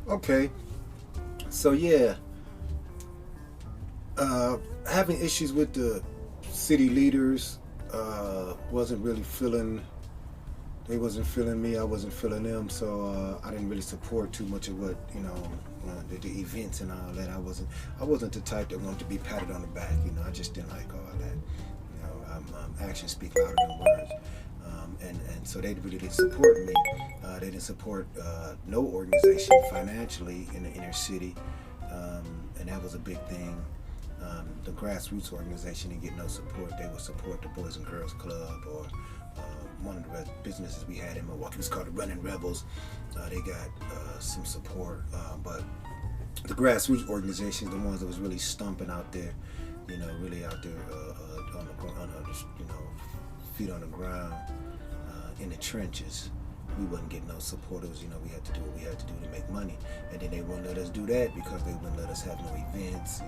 Okay, so yeah, having issues with the city leaders, wasn't really feeling. They wasn't feeling me. I wasn't feeling them. So I didn't really support too much of what the events and all that. I wasn't the type that wanted to be patted on the back. I just didn't like all that. Actions speak louder than words. And so they really didn't support me. They didn't support no organization financially in the inner city, and that was a big thing. The grassroots organization didn't get no support. They would support the Boys and Girls Club or one of the businesses we had in Milwaukee was called the Running Rebels. They got some support, but the grassroots organizations, the ones that was really stumping out there, really out there feet on the ground, in the trenches. We wouldn't get no support. It was, we had to do what we had to do to make money. And then they wouldn't let us do that because they wouldn't let us have no events,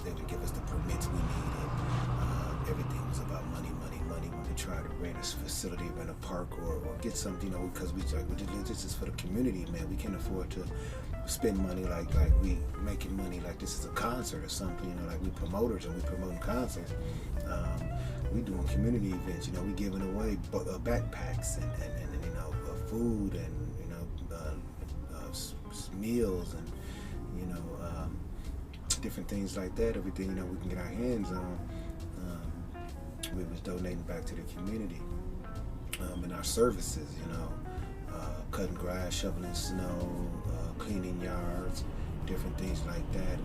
they would give us the permits we needed. Everything was about money, money, money. When we tried to rent a facility, rent a park, or get something, because this is for the community, man. We can't afford to spend money like we making money like this is a concert or something, like we promoters and we promoting concerts. We doing community events, we giving away backpacks and food and meals and different things like that. Everything we can get our hands on. We was donating back to the community, and our services, cutting grass, shoveling snow, cleaning yards, different things like that.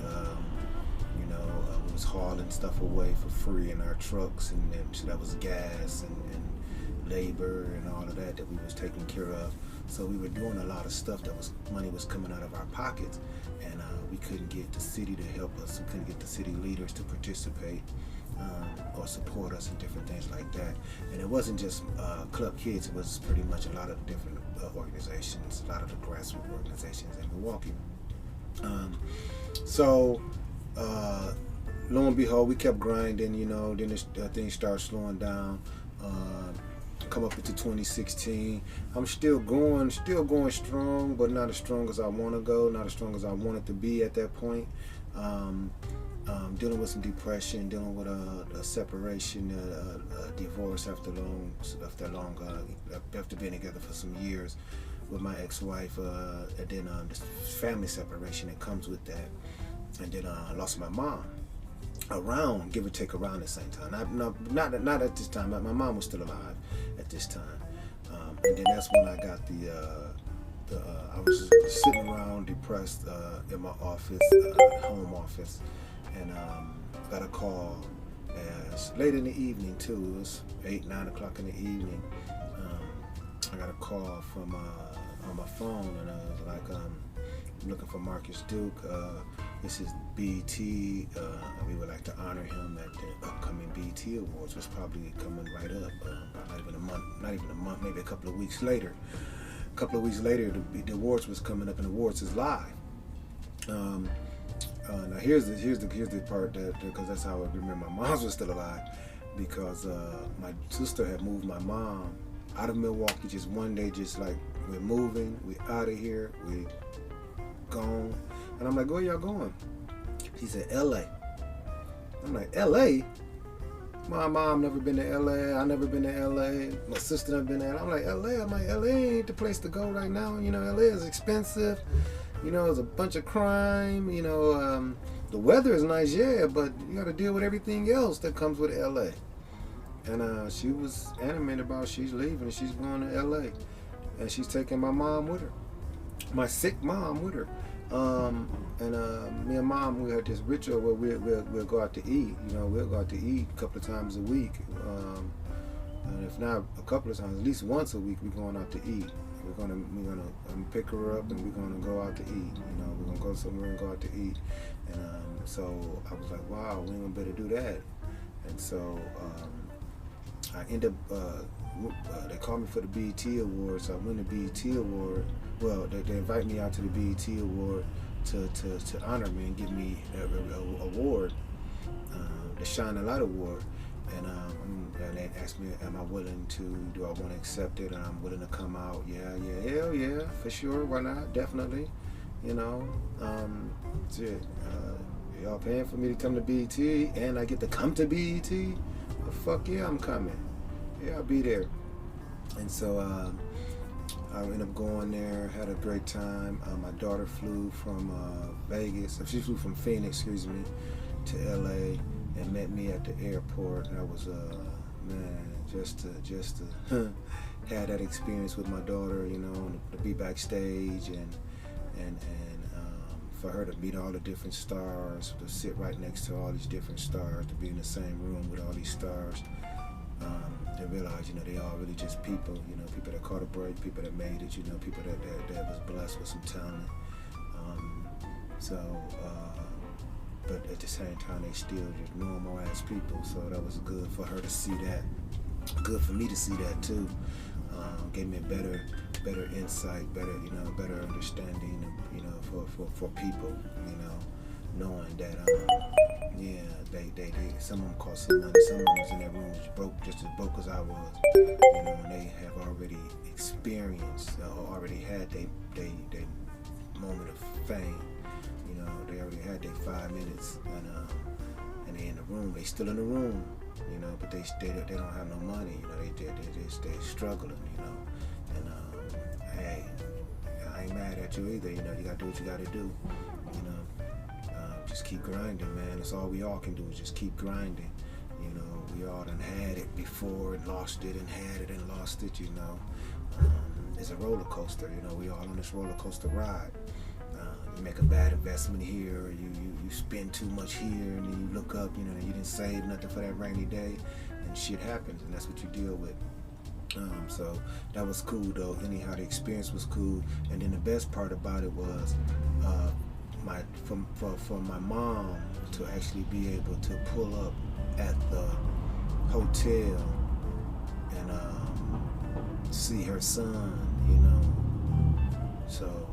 We was hauling stuff away for free in our trucks, and so that was gas and labor and all of that we was taking care of. So we were doing a lot of stuff money was coming out of our pockets, and we couldn't get the city to help us. We couldn't get the city leaders to participate or support us and different things like that. And it wasn't just Club Kids. It was pretty much a lot of different organizations, a lot of the grassroots organizations in Milwaukee. So lo and behold, we kept grinding, then things started slowing down. Come up into 2016. I'm still going strong, but not as strong as I want to go, not as strong as I wanted to be at that point. Dealing with some depression, dealing with a separation, a divorce after being together for some years with my ex-wife, and then the family separation that comes with that, and then I lost my mom. Give or take around the same time. Not at this time. My mom was still alive at this time, and then that's when I got I was sitting around depressed in my office, home office, and got a call as late in the evening too. It was 8-9 o'clock in the evening. I got a call from on my phone, and I was like, I'm looking for Marcus Duke. This is BT. We would like to honor him at the upcoming BT Awards, which is probably coming right up. Not even a month, maybe a couple of weeks later. A couple of weeks later, the awards was coming up, and the awards is live. Now here's the part because that's how I remember my mom was still alive, because my sister had moved my mom out of Milwaukee just one day, just like, we're moving, we out of here, we gone. And I'm like, where y'all going? She said, LA. I'm like, LA? My mom never been to LA. I never been to LA. My sister never been there. I'm like, LA? I'm like, LA ain't the place to go right now. LA is expensive. There's a bunch of crime. The weather is nice, yeah, but you got to deal with everything else that comes with LA. And she was animated about she's leaving. She's going to LA. And she's taking my mom with her. My sick mom with her. Me and Mom, we had this ritual where we'll go out to eat. We'll go out to eat a couple of times a week, and if not a couple of times, at least once a week, we're going out to eat. We're gonna pick her up, and we're gonna go out to eat. We're gonna go somewhere and go out to eat. And so I was like, wow, we ain't gonna better do that. And so I end up. They called me for the BET Award, so I win the BET Award. Well, they invite me out to the BET Award to honor me and give me an award, the Shine a Light Award. And they asked me, do I want to accept it? And I'm willing to come out. Yeah, hell yeah, for sure, why not? Definitely. you know. Shit, y'all paying for me to come to BET, and I get to come to BET? Well, fuck yeah, I'm coming. Yeah, I'll be there. And so I ended up going there, had a great time. My daughter flew from Vegas, she flew from Phoenix, excuse me, to LA and met me at the airport. That was man, just to have that experience with my daughter, you know, to be backstage and for her to meet all the different stars, to sit right next to all these different stars, to be in the same room with all these stars. And realize, you know, they all really just people, you know, people that caught a break, people that made it, you know, people that was blessed with some talent. But at the same time, they still just normal ass people. So that was good for her to see that. Good for me to see that too. Gave me a better insight, better understanding, you know, for people, you know, knowing that, yeah, they some of them cost some money, some of them was in that room just as broke as I was, you know, and they have already experienced, or already had they moment of fame, you know, they already had their 5 minutes, and they in the room, they still in the room, you know, but they don't have no money, you know, they struggling, you know, and hey, I ain't mad at you either, you know, you gotta do what you gotta do, you know. Just keep grinding, man. That's all we all can do is just keep grinding. You know, we all done had it before and lost it and had it and lost it, you know. It's a roller coaster, you know. We all on this roller coaster ride. You make a bad investment here, or you spend too much here, and then you look up, you know, you didn't save nothing for that rainy day, and shit happens, and that's what you deal with. So that was cool, though. Anyhow, the experience was cool, and then the best part about it was for my mom to actually be able to pull up at the hotel and see her son, you know. So,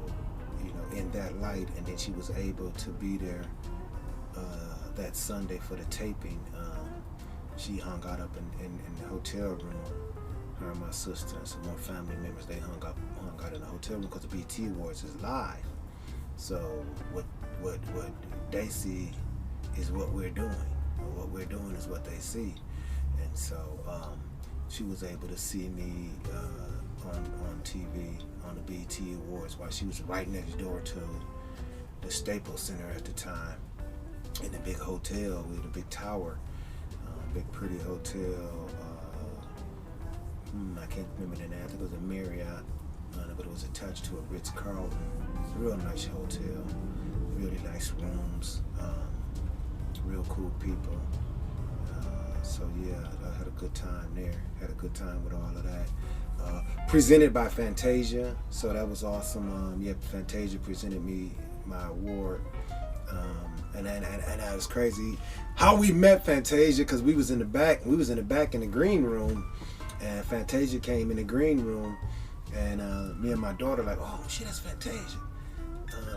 you know, in that light, and then she was able to be there that Sunday for the taping. She hung out up in the hotel room. Her and my sister and some more family members, they hung out in the hotel room because the BT Awards is live. So what they see is what we're doing. What we're doing is what they see. And so she was able to see me on TV on the BT Awards while she was right next door to the Staples Center at the time, in the big hotel with a big tower, big pretty hotel. I can't remember the name. I think it was a Marriott, but it was attached to a Ritz-Carlton. It's a real nice hotel, really nice rooms, real cool people. So yeah, I had a good time there. Had a good time with all of that. Presented by Fantasia, so that was awesome. Yeah, Fantasia presented me my award. And that was crazy how we met Fantasia, because we was in the back in the green room, and Fantasia came in the green room, and me and my daughter like, oh shit, that's Fantasia.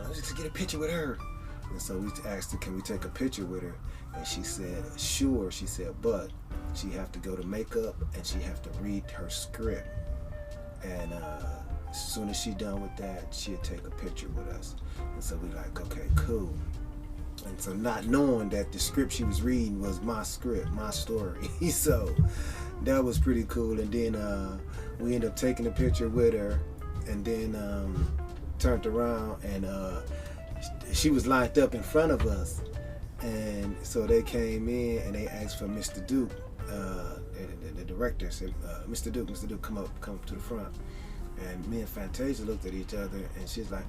Let's just get a picture with her. And so we asked her, can we take a picture with her? And she said, sure. She said, but she have to go to makeup and she have to read her script. And as soon as she done with that, she'd take a picture with us. And so we like, okay, cool. And so not knowing that the script she was reading was my script, my story. So that was pretty cool. And then we ended up taking a picture with her, and then turned around, and she was lined up in front of us. And so they came in and they asked for Mr. Duke. The director said, Mr. Duke, come up to the front. And me and Fantasia looked at each other, and she's like,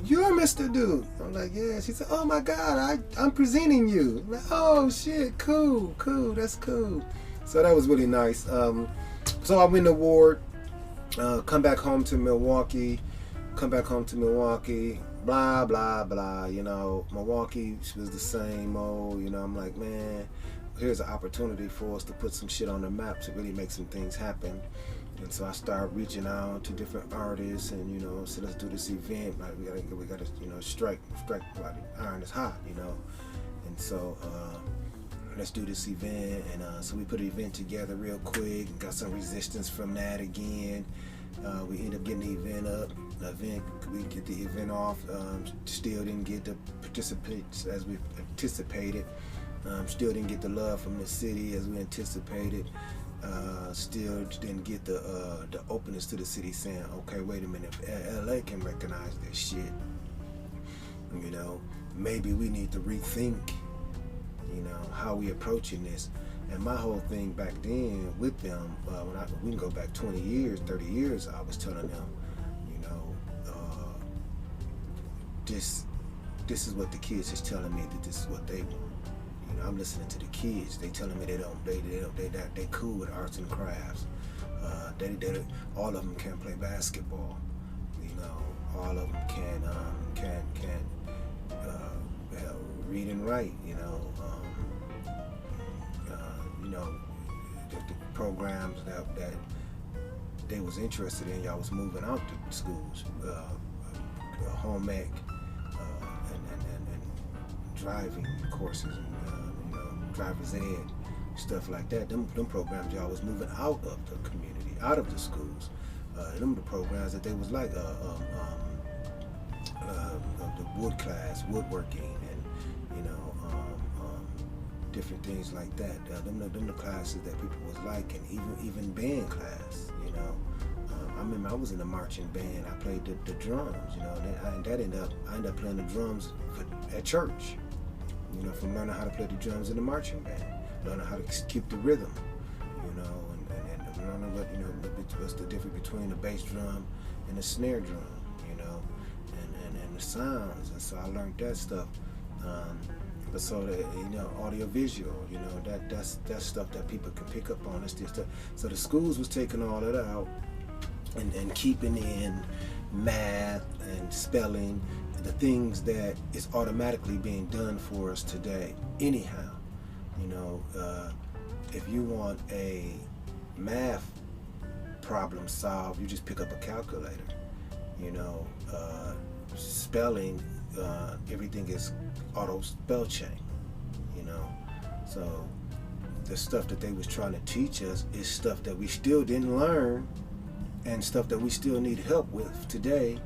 you're Mr. Duke. I'm like, yeah. She said, oh my God, I'm presenting you. I'm like, oh shit, cool, that's cool. So that was really nice. So I win the award, come back home to Milwaukee, blah, blah, blah, you know. Milwaukee was the same old, you know. I'm like, man, here's an opportunity for us to put some shit on the map to really make some things happen. And so I started reaching out to different artists, and you know, so let's do this event. Like we gotta, you know, strike while the iron is hot, you know. And so let's do this event, and so we put an event together real quick. Got some resistance from that again. We ended up getting the event event. We get the event off. Still didn't get the participants as we anticipated. Still didn't get the love from the city as we anticipated. Still didn't get the openness to the city saying, okay, wait a minute, if LA can recognize this shit, you know, maybe we need to rethink, you know, how we approaching this. And my whole thing back then with them, we can go back 20 years, 30 years, I was telling them, you know, this is what the kids is telling me, that this is what they want. You know, I'm listening to the kids. They telling me they cool with arts and crafts. All of them can play basketball. You know, all of them can read and write. You know, the programs that they was interested in. Y'all was moving out to schools, home ec, and driving courses, and driver's ed, stuff like that. Them programs y'all was moving out of the community, out of the schools. Them the programs that they was like the wood class, woodworking, and you know, different things like that. Them the classes that people was liking, even band class. You know, I remember I was in the marching band. I played the drums. You know, I ended up playing the drums at church. You know, from learning how to play the drums in the marching band, learning how to keep the rhythm. You know, and learning what's the difference between the bass drum and the snare drum. You know, and the sounds. And so I learned that stuff. But so that, you know, audio visual, you know, that's stuff that people can pick up on. It's just so the schools was taking all that out and keeping in math and spelling, the things that is automatically being done for us today. Anyhow, you know, if you want a math problem solved, you just pick up a calculator. You know, spelling, everything is auto spell check, you know. So the stuff that they was trying to teach us is stuff that we still didn't learn, and stuff that we still need help with today.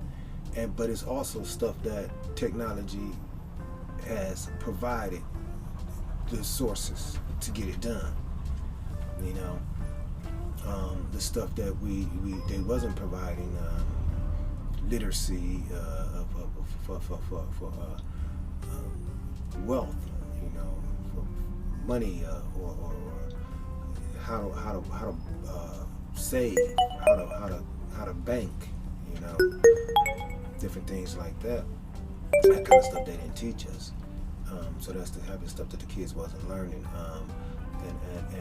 But it's also stuff that technology has provided the sources to get it done. You know, the stuff that they wasn't providing, literacy for wealth, you know, for money, or how to save, how to bank, you know, different things like that. That kind of stuff they didn't teach us. So that's the type of stuff that the kids wasn't learning.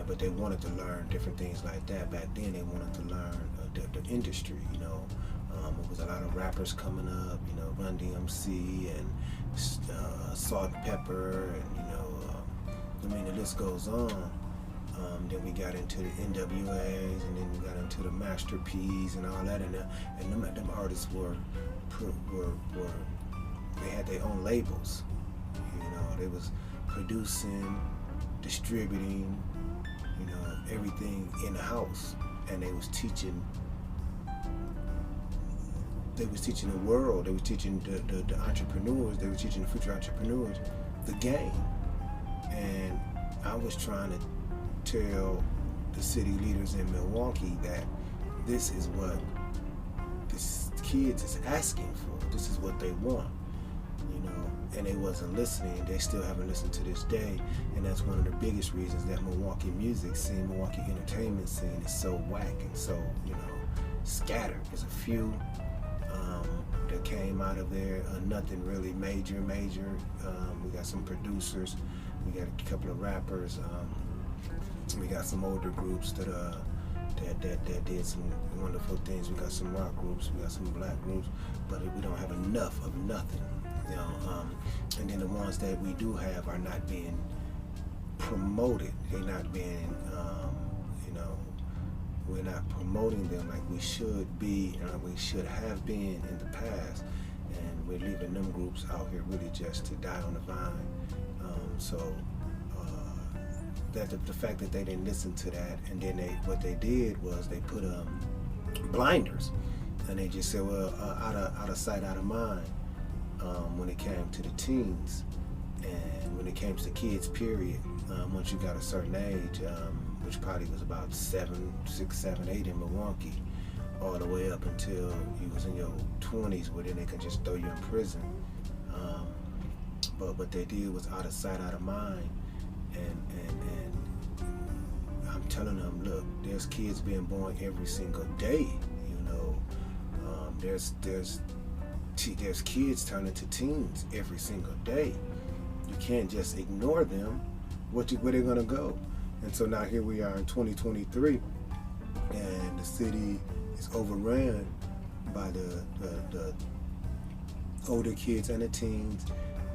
But they wanted to learn different things like that. Back then, they wanted to learn the industry, you know. There was a lot of rappers coming up, you know, Run DMC and Salt and Pepper, and, you know, I mean, the list goes on. Then we got into the NWAs, and then we got into the Master P's and all that, and them artists they had their own labels. You know, they was producing, distributing, you know, everything in the house, and they was teaching the world, they was teaching the entrepreneurs, they were teaching the future entrepreneurs the game. And I was trying to tell the city leaders in Milwaukee that this is what this kids is asking for. This is what they want, you know, and they wasn't listening. They still haven't listened to this day, and that's one of the biggest reasons that Milwaukee music scene, Milwaukee entertainment scene is so whack and so, you know, scattered. There's a few that came out of there, nothing really major. We got some producers, we got a couple of rappers, we got some older groups that did some wonderful things. We got some rock groups, we got some black groups, but we don't have enough of nothing, you know. And then the ones that we do have are not being promoted. They're not being, you know, we're not promoting them like we should be, and we should have been in the past. And we're leaving them groups out here really just to die on the vine. That the fact that they didn't listen to that, and then what they did was they put blinders, and they just said, well, out of of sight, out of mind when it came to the teens. And when it came to kids, period, once you got a certain age, which probably was about 7, 6, 7, 8 in Milwaukee, all the way up until you was in your 20s, where then they could just throw you in prison. But what they did was out of sight, out of mind. And I'm telling them, look, there's kids being born every single day. You know, there's kids turning to teens every single day. You can't just ignore them. Where they're gonna go? And so now here we are in 2023, and the city is overrun by the older kids and the teens,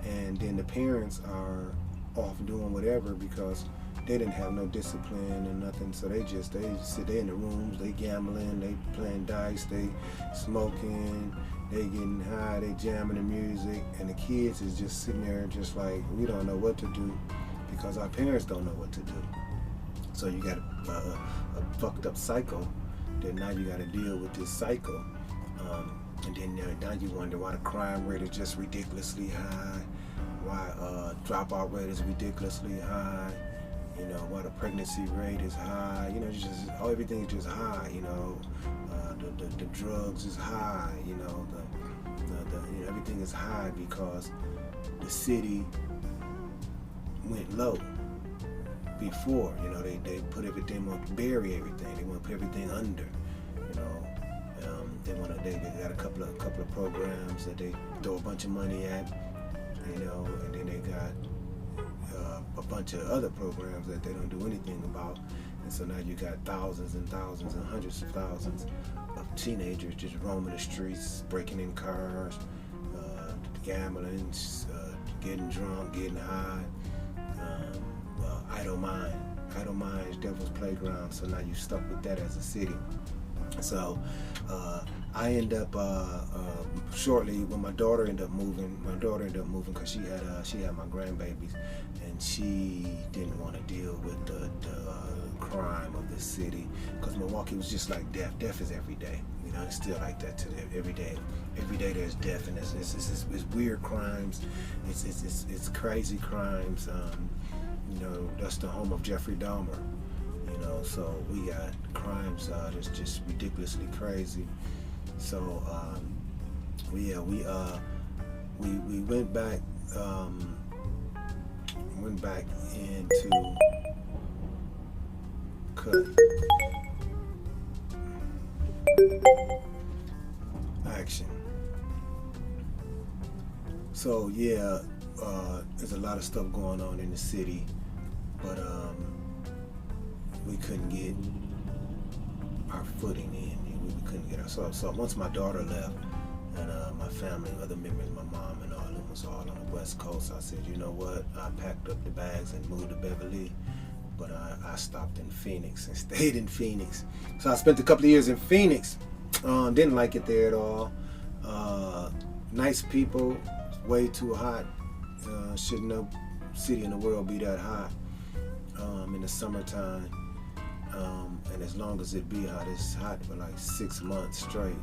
and then the parents are off doing whatever because they didn't have no discipline and nothing. So they sit there in the rooms, they gambling, they playing dice, they smoking, they getting high, they jamming the music, and the kids is just sitting there just like, we don't know what to do because our parents don't know what to do. So you got a fucked up cycle that now you got to deal with this cycle. And then now you wonder why the crime rate is just ridiculously high, why dropout rate is ridiculously high, you know, why the pregnancy rate is high, you know, just everything is just high, you know, the drugs is high, you know, you know, everything is high because the city went low before, you know, they put everything, want to bury everything, they want to put everything under, you know. They got a couple of programs that they throw a bunch of money at, you know, and then they got a bunch of other programs that they don't do anything about. And so now you got thousands and thousands and hundreds of thousands of teenagers just roaming the streets, breaking in cars, gambling, getting drunk, getting high. Idle mind is devil's playground. So now you stuck with that as a city. So I end up shortly when my daughter ended up moving because she had my grandbabies, and she didn't want to deal with the crime of the city, because Milwaukee was just like death. Death is every day. You know, it's still like that today. Every day there's death, and it's weird crimes. It's crazy crimes. You know, that's the home of Jeffrey Dahmer. You know, so we got crimes that's just ridiculously crazy. So we went back into cut action. So yeah, there's a lot of stuff going on in the city, but we couldn't get our footing in. We couldn't get our so once my daughter left, and my family, other members, my mom and all of them was all on the West Coast, I said, you know what? I packed up the bags and moved to Beverly, but I stopped in Phoenix and stayed in Phoenix. So I spent a couple of years in Phoenix. Didn't like it there at all. Nice people, way too hot. Should no city in the world be that hot in the summertime. And as long as it be hot, it's hot for like 6 months straight.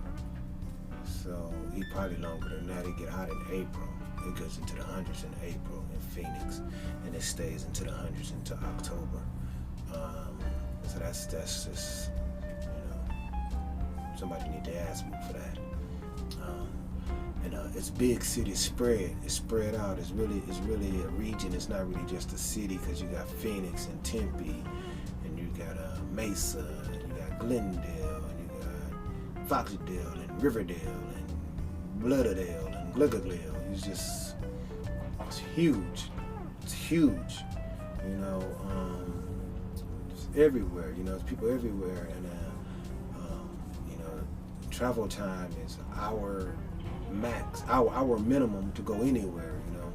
So probably longer than that. It get hot in April. It goes into the hundreds in April in Phoenix, and it stays into the hundreds into October. So that's just, you know, somebody need to ask me for that. And it's big city, it's spread out. It's really a region. It's not really just a city, because you got Phoenix and Tempe, and you got Mesa, and you got Glendale, and you got Foxdale, and Riverdale, and Blooderdale, and Gluggagale. It's huge. It's huge. You know, it's everywhere. You know, there's people everywhere, and you know, travel time is our minimum to go anywhere. You know,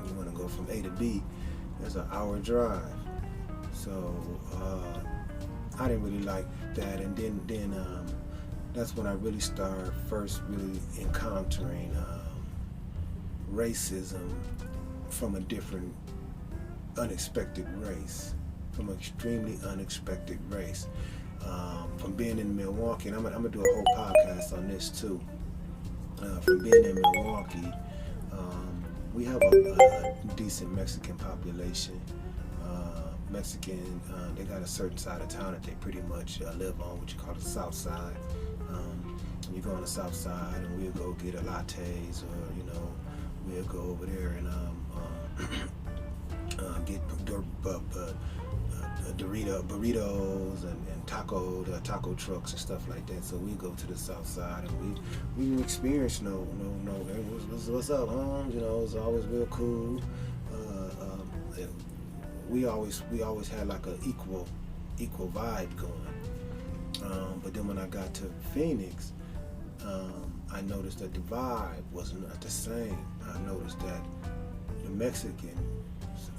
you want to go from A to B, there's an hour drive. So I didn't really like that, and then that's when I really started first really encountering racism from a different, unexpected race, from an extremely unexpected race. From being in Milwaukee, and I'm gonna do a whole podcast on this too. from being in Milwaukee, we have a decent Mexican population. Mexican, they got a certain side of town that they pretty much live on, what you call the South Side. You go on the South Side, and we'll go get a lattes, or we'll go over there and get burritos and taco trucks and stuff like that. So we go to the South Side, and we didn't experience hey, what's up, Holmes? It's always real cool. We always had like a equal vibe going. But then when I got to Phoenix, I noticed that the vibe was not the same. I noticed that the Mexican,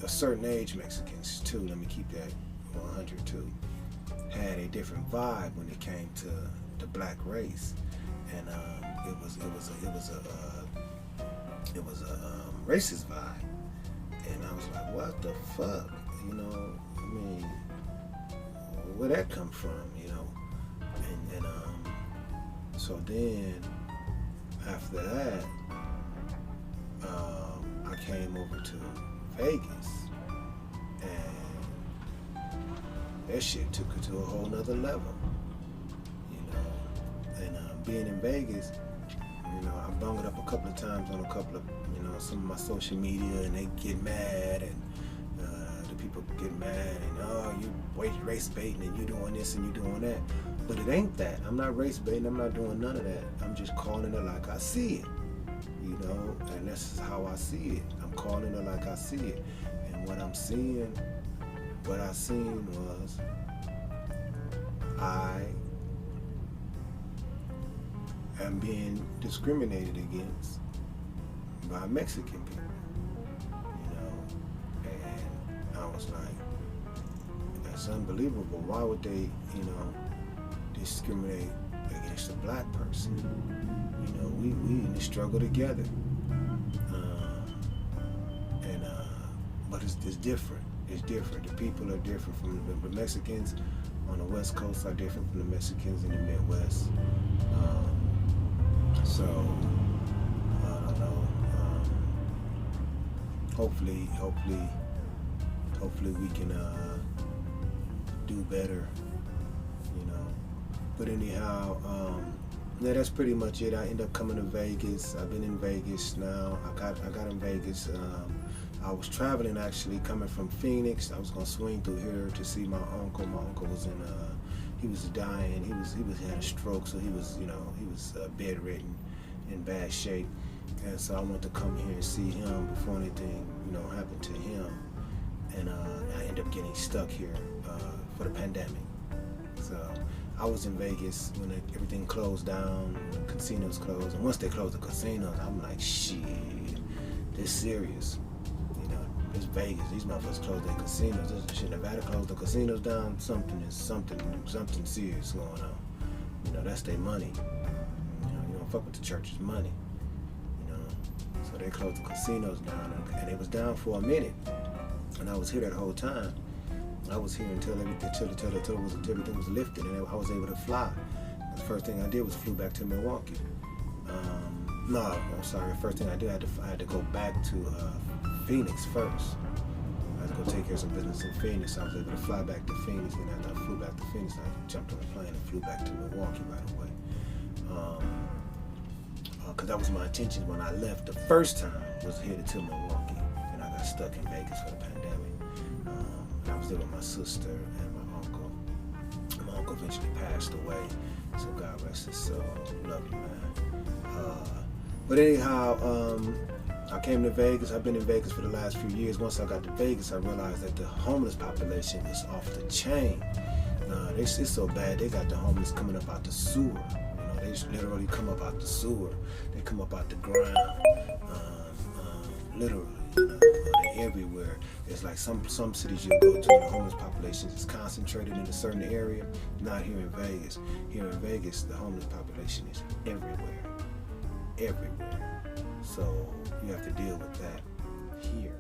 a certain age Mexicans too, let me keep that 100 too, had a different vibe when it came to the black race, and it was a racist vibe, and I was like, what the fuck, where that come from, and so then after that, I came over to Vegas, and that shit took it to a whole nother level, and being in Vegas, I bung it up a couple of times on a couple of, some of my social media, and they get mad, and the people get mad, and you race baiting, and you doing this and you doing that. But it ain't that. I'm not race baiting. I'm not doing none of that. I'm just calling it like I see it, and that's how I see it. I'm calling it like I see it. And what I seen was I am being discriminated against by Mexican people, and I was like, that's unbelievable. Why would they, discriminate against a black person? We in the struggle together, but it's different. It's different. The people are different from the Mexicans on the West Coast are different from the Mexicans in the Midwest. So I don't know. Hopefully we can do better. But anyhow, that's pretty much it. I ended up coming to Vegas. I've been in Vegas now. I got in Vegas. I was traveling actually, coming from Phoenix. I was gonna swing through here to see my uncle. My uncle was he was dying. He had a stroke, so he was bedridden, in bad shape. And so I wanted to come here and see him before anything happened to him. And I ended up getting stuck here for the pandemic. So I was in Vegas when everything closed down, when the casinos closed. And once they closed the casinos, I'm like, shit, this serious. It's Vegas. These motherfuckers closed their casinos. This shit, Nevada closed the casinos down. Something serious going on. That's their money. You don't fuck with the church's money. So they closed the casinos down, and it was down for a minute. And I was here that whole time. I was here until everything was lifted, and I was able to fly. The first thing I did was flew back to Milwaukee. First thing I did, I had to go back to Phoenix first. I had to go take care of some business in Phoenix. I was able to fly back to Phoenix, and after I flew back to Phoenix, I jumped on a plane and flew back to Milwaukee right away. Because that was my intention when I left the first time, was headed to Milwaukee, and I got stuck in Vegas for the pandemic. I was there with my sister and my uncle. My uncle eventually passed away, so God rest his soul. Love you, man. But anyhow, I came to Vegas. I've been in Vegas for the last few years. Once I got to Vegas, I realized that the homeless population is off the chain. It's so bad, they got the homeless coming up out the sewer. They just literally come up out the sewer. They come up out the ground. Literally, they're everywhere. It's like some cities you'll go to, the homeless population is concentrated in a certain area. Not here in Vegas. Here in Vegas, the homeless population is everywhere. Everywhere. So you have to deal with that here.